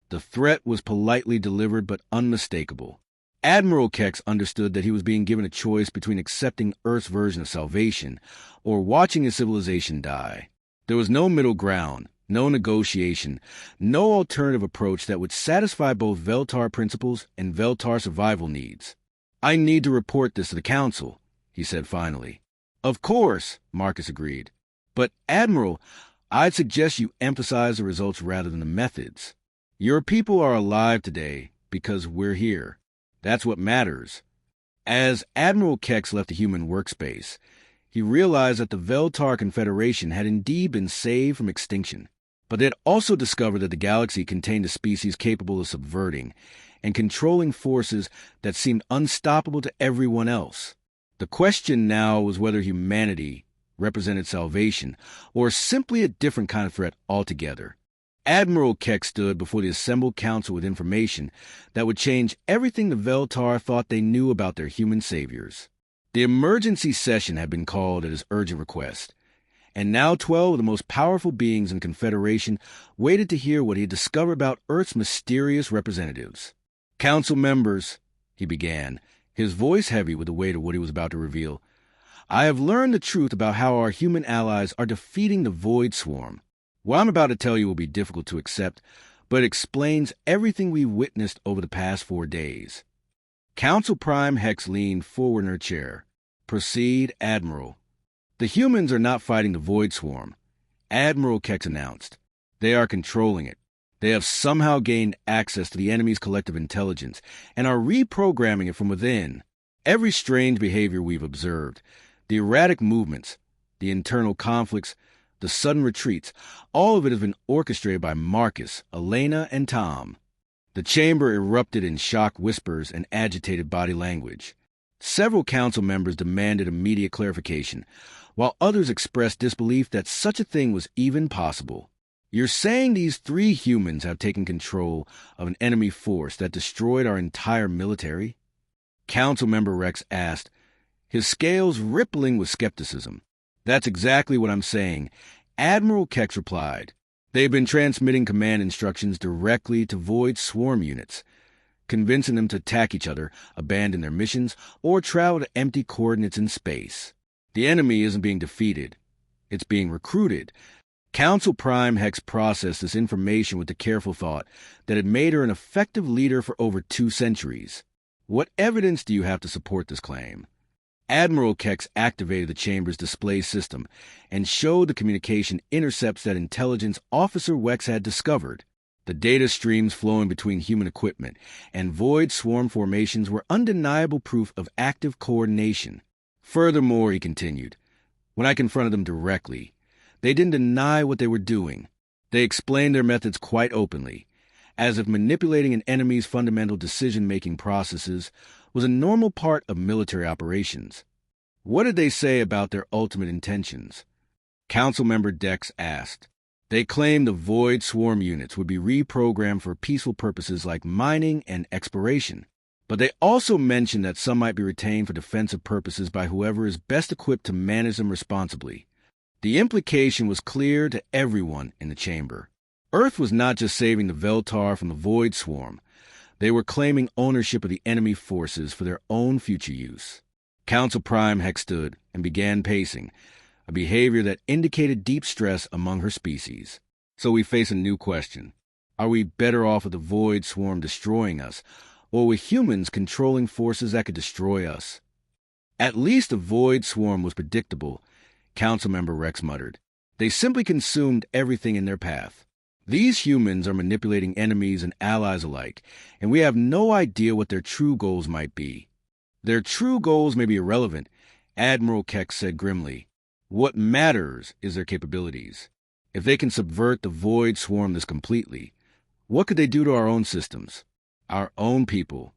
The threat was politely delivered but unmistakable. Admiral Kex understood that he was being given a choice between accepting Earth's version of salvation or watching his civilization die. There was no middle ground, no negotiation, no alternative approach that would satisfy both Veltar principles and Veltar survival needs. "I need to report this to the Council," he said finally. "Of course," Marcus agreed. "But, Admiral, I'd suggest you emphasize the results rather than the methods." Your people are alive today because we're here. That's what matters. As Admiral Kex left the human workspace, he realized that the Veltar Confederation had indeed been saved from extinction, but they had also discovered that the galaxy contained a species capable of subverting and controlling forces that seemed unstoppable to everyone else. The question now was whether humanity represented salvation or simply a different kind of threat altogether. Admiral Keck stood before the assembled council with information that would change everything the Veltar thought they knew about their human saviors. The emergency session had been called at his urgent request, and now 12 of the most powerful beings in the Confederation waited to hear what he had discovered about Earth's mysterious representatives. "Council members," he began, his voice heavy with the weight of what he was about to reveal, "I have learned the truth about how our human allies are defeating the Void Swarm. What I'm about to tell you will be difficult to accept, but it explains everything we've witnessed over the past 4 days." Council Prime Hex leaned forward in her chair. "Proceed, Admiral." "The humans are not fighting the Void Swarm," Admiral Kex announced. "They are controlling it. They have somehow gained access to the enemy's collective intelligence and are reprogramming it from within. Every strange behavior we've observed, the erratic movements, the internal conflicts, the sudden retreats, all of it has been orchestrated by Marcus, Elena, and Tom." The chamber erupted in shocked whispers and agitated body language. Several council members demanded immediate clarification, while others expressed disbelief that such a thing was even possible. "You're saying these 3 humans have taken control of an enemy force that destroyed our entire military?" Council member Rex asked, his scales rippling with skepticism. "That's exactly what I'm saying," Admiral Kex replied. "They've been transmitting command instructions directly to Void Swarm units, convincing them to attack each other, abandon their missions, or travel to empty coordinates in space. The enemy isn't being defeated. It's being recruited." Council Prime Hex processed this information with the careful thought that it made her an effective leader for over 2 centuries. "What evidence do you have to support this claim?" Admiral Kex activated the chamber's display system and showed the communication intercepts that Intelligence Officer Wex had discovered. The data streams flowing between human equipment and Void Swarm formations were undeniable proof of active coordination. "Furthermore," he continued, "when I confronted them directly, they didn't deny what they were doing. They explained their methods quite openly, as if manipulating an enemy's fundamental decision-making processes was a normal part of military operations." "What did they say about their ultimate intentions?" Councilmember Dex asked. "They claimed the Void Swarm units would be reprogrammed for peaceful purposes like mining and exploration. But they also mentioned that some might be retained for defensive purposes by whoever is best equipped to manage them responsibly." The implication was clear to everyone in the chamber. Earth was not just saving the Veltar from the Void Swarm. They were claiming ownership of the enemy forces for their own future use. Council Prime Hex stood and began pacing, a behavior that indicated deep stress among her species. "So we face a new question. Are we better off with the Void Swarm destroying us, or with humans controlling forces that could destroy us?" "At least the Void Swarm was predictable," Councilmember Rex muttered. "They simply consumed everything in their path. These humans are manipulating enemies and allies alike, and we have no idea what their true goals might be." "Their true goals may be irrelevant," Admiral Keck said grimly. "What matters is their capabilities. If they can subvert the Void Swarm this completely, what could they do to our own systems, our own people?"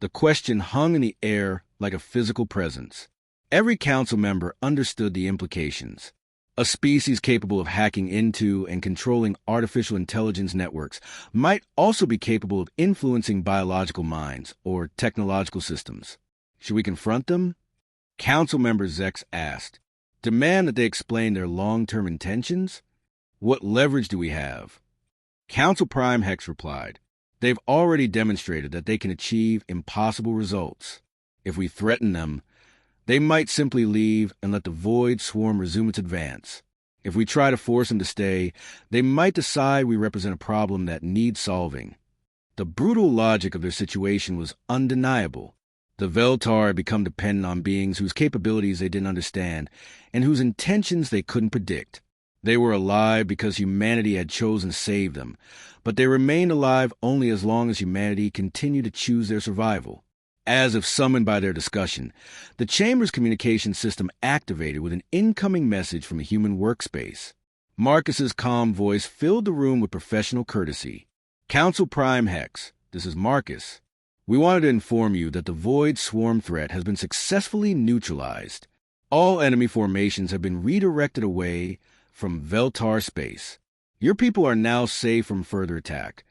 The question hung in the air like a physical presence. Every council member understood the implications. A species capable of hacking into and controlling artificial intelligence networks might also be capable of influencing biological minds or technological systems. Should we confront them? Council member Zex asked. Demand that they explain their long-term intentions? What leverage do we have? Council Prime Hex replied. They've already demonstrated that they can achieve impossible results. If we threaten them, they might simply leave and let the Void Swarm resume its advance. If we try to force them to stay, they might decide we represent a problem that needs solving. The brutal logic of their situation was undeniable. The Veltar had become dependent on beings whose capabilities they didn't understand and whose intentions they couldn't predict. They were alive because humanity had chosen to save them, but they remained alive only as long as humanity continued to choose their survival. As if summoned by their discussion, the Chamber's communication system activated with an incoming message from a human workspace. Marcus's calm voice filled the room with professional courtesy. Council Prime Hex, this is Marcus. We wanted to inform you that the Void Swarm threat has been successfully neutralized. All enemy formations have been redirected away from Veltar space. Your people are now safe from further attack.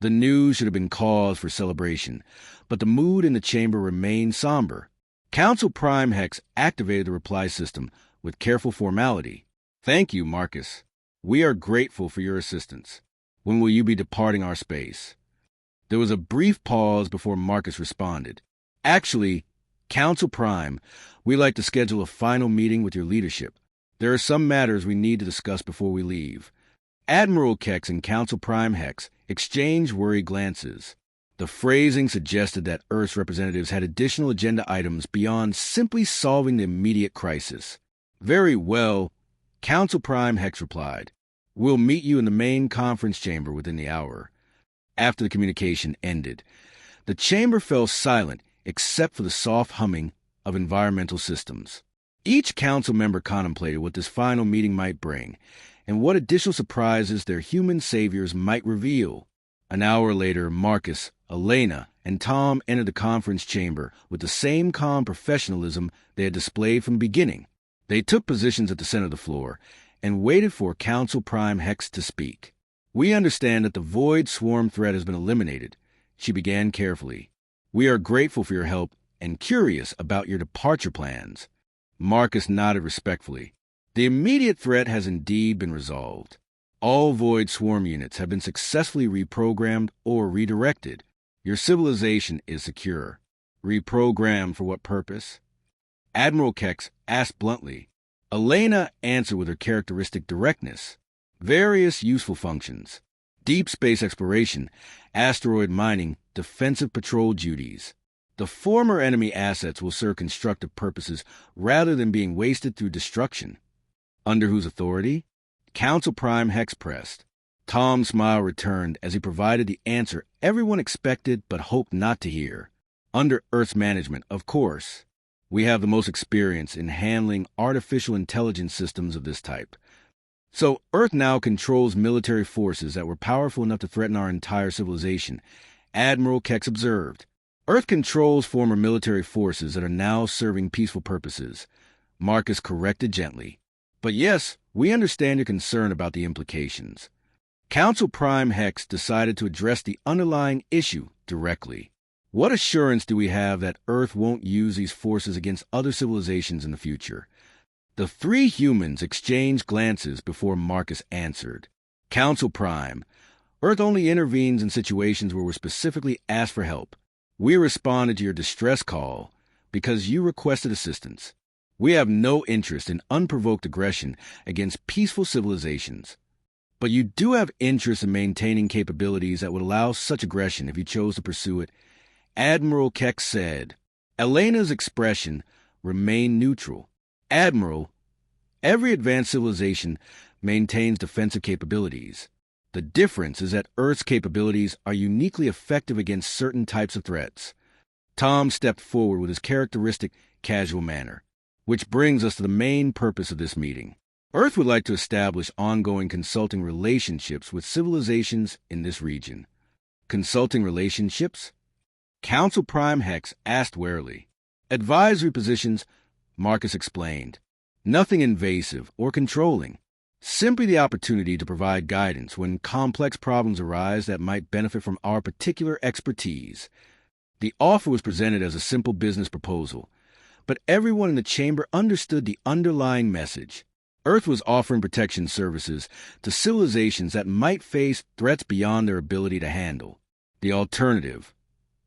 The news should have been cause for celebration, but the mood in the chamber remained somber. Council Prime Hex activated the reply system with careful formality. Thank you, Marcus. We are grateful for your assistance. When will you be departing our space? There was a brief pause before Marcus responded. Actually, Council Prime, we'd like to schedule a final meeting with your leadership. There are some matters we need to discuss before we leave. Admiral Kex and Council Prime Hex exchanged worried glances. The phrasing suggested that Earth's representatives had additional agenda items beyond simply solving the immediate crisis. Very well, Council Prime Hex replied. We'll meet you in the main conference chamber within the hour. After the communication ended, the chamber fell silent except for the soft humming of environmental systems. Each council member contemplated what this final meeting might bring and what additional surprises their human saviors might reveal. An hour later, Marcus, Elena, and Tom entered the conference chamber with the same calm professionalism they had displayed from the beginning. They took positions at the center of the floor and waited for Council Prime Hex to speak. We understand that the Void Swarm threat has been eliminated, she began carefully. We are grateful for your help and curious about your departure plans. Marcus nodded respectfully. The immediate threat has indeed been resolved. All Void Swarm units have been successfully reprogrammed or redirected. Your civilization is secure. Reprogrammed for what purpose? Admiral Kex asked bluntly. Elena answered with her characteristic directness. Various useful functions. Deep space exploration, asteroid mining, defensive patrol duties. The former enemy assets will serve constructive purposes rather than being wasted through destruction. Under whose authority? Council Prime Hex pressed. Tom's smile returned as he provided the answer everyone expected but hoped not to hear. Under Earth's management, of course. We have the most experience in handling artificial intelligence systems of this type. So Earth now controls military forces that were powerful enough to threaten our entire civilization, Admiral Kex observed. Earth controls former military forces that are now serving peaceful purposes, Marcus corrected gently. But yes, we understand your concern about the implications. Council Prime Hex decided to address the underlying issue directly. What assurance do we have that Earth won't use these forces against other civilizations in the future? The three humans exchanged glances before Marcus answered. Council Prime, Earth only intervenes in situations where we're specifically asked for help. We responded to your distress call because you requested assistance. We have no interest in unprovoked aggression against peaceful civilizations. But you do have interest in maintaining capabilities that would allow such aggression if you chose to pursue it, Admiral Kex said. Elena's expression remained neutral. Admiral, every advanced civilization maintains defensive capabilities. The difference is that Earth's capabilities are uniquely effective against certain types of threats. Tom stepped forward with his characteristic casual manner, which brings us to the main purpose of this meeting. Earth would like to establish ongoing consulting relationships with civilizations in this region. Consulting relationships? Council Prime Hex asked warily. Advisory positions, Marcus explained. Nothing invasive or controlling. Simply the opportunity to provide guidance when complex problems arise that might benefit from our particular expertise. The offer was presented as a simple business proposal, but everyone in the chamber understood the underlying message. Earth was offering protection services to civilizations that might face threats beyond their ability to handle. The alternative,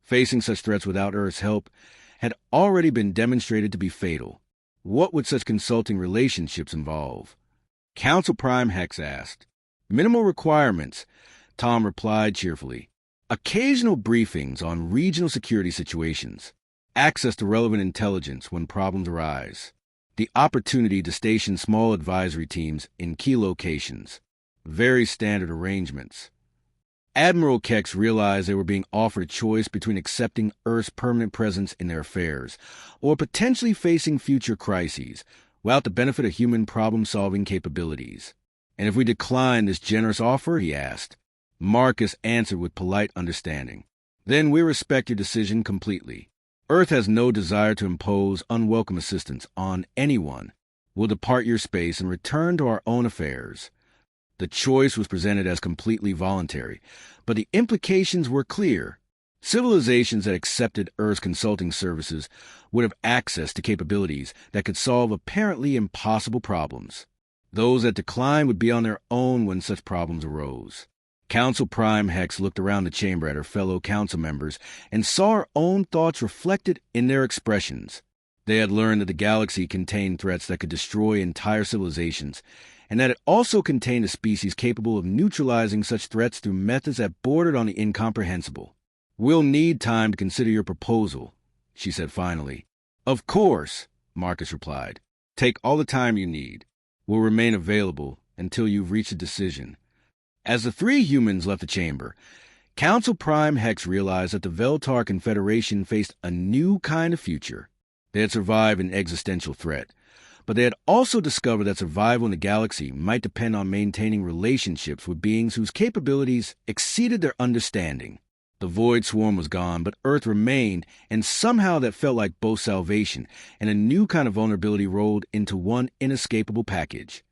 facing such threats without Earth's help, had already been demonstrated to be fatal. What would such consulting relationships involve? Council Prime Hex asked. Minimal requirements, Tom replied cheerfully. Occasional briefings on regional security situations. Access to relevant intelligence when problems arise. the opportunity to station small advisory teams in key locations. Very standard arrangements. Admiral Kex realized they were being offered a choice between accepting Earth's permanent presence in their affairs or potentially facing future crises without the benefit of human problem-solving capabilities. And if we decline this generous offer, he asked. Marcus answered with polite understanding. Then we respect your decision completely. Earth has no desire to impose unwelcome assistance on anyone. We'll depart your space and return to our own affairs. The choice was presented as completely voluntary, but the implications were clear. Civilizations that accepted Earth's consulting services would have access to capabilities that could solve apparently impossible problems. Those that declined would be on their own when such problems arose. Council Prime Hex looked around the chamber at her fellow council members and saw her own thoughts reflected in their expressions. They had learned that the galaxy contained threats that could destroy entire civilizations, and that it also contained a species capable of neutralizing such threats through methods that bordered on the incomprehensible. We'll need time to consider your proposal, she said finally. Of course, Marcus replied. Take all the time you need. We'll remain available until you've reached a decision. As the three humans left the chamber, Council Prime Hex realized that the Veltar Confederation faced a new kind of future. They had survived an existential threat, but they had also discovered that survival in the galaxy might depend on maintaining relationships with beings whose capabilities exceeded their understanding. The Void Swarm was gone, but Earth remained, and somehow that felt like both salvation and a new kind of vulnerability rolled into one inescapable package.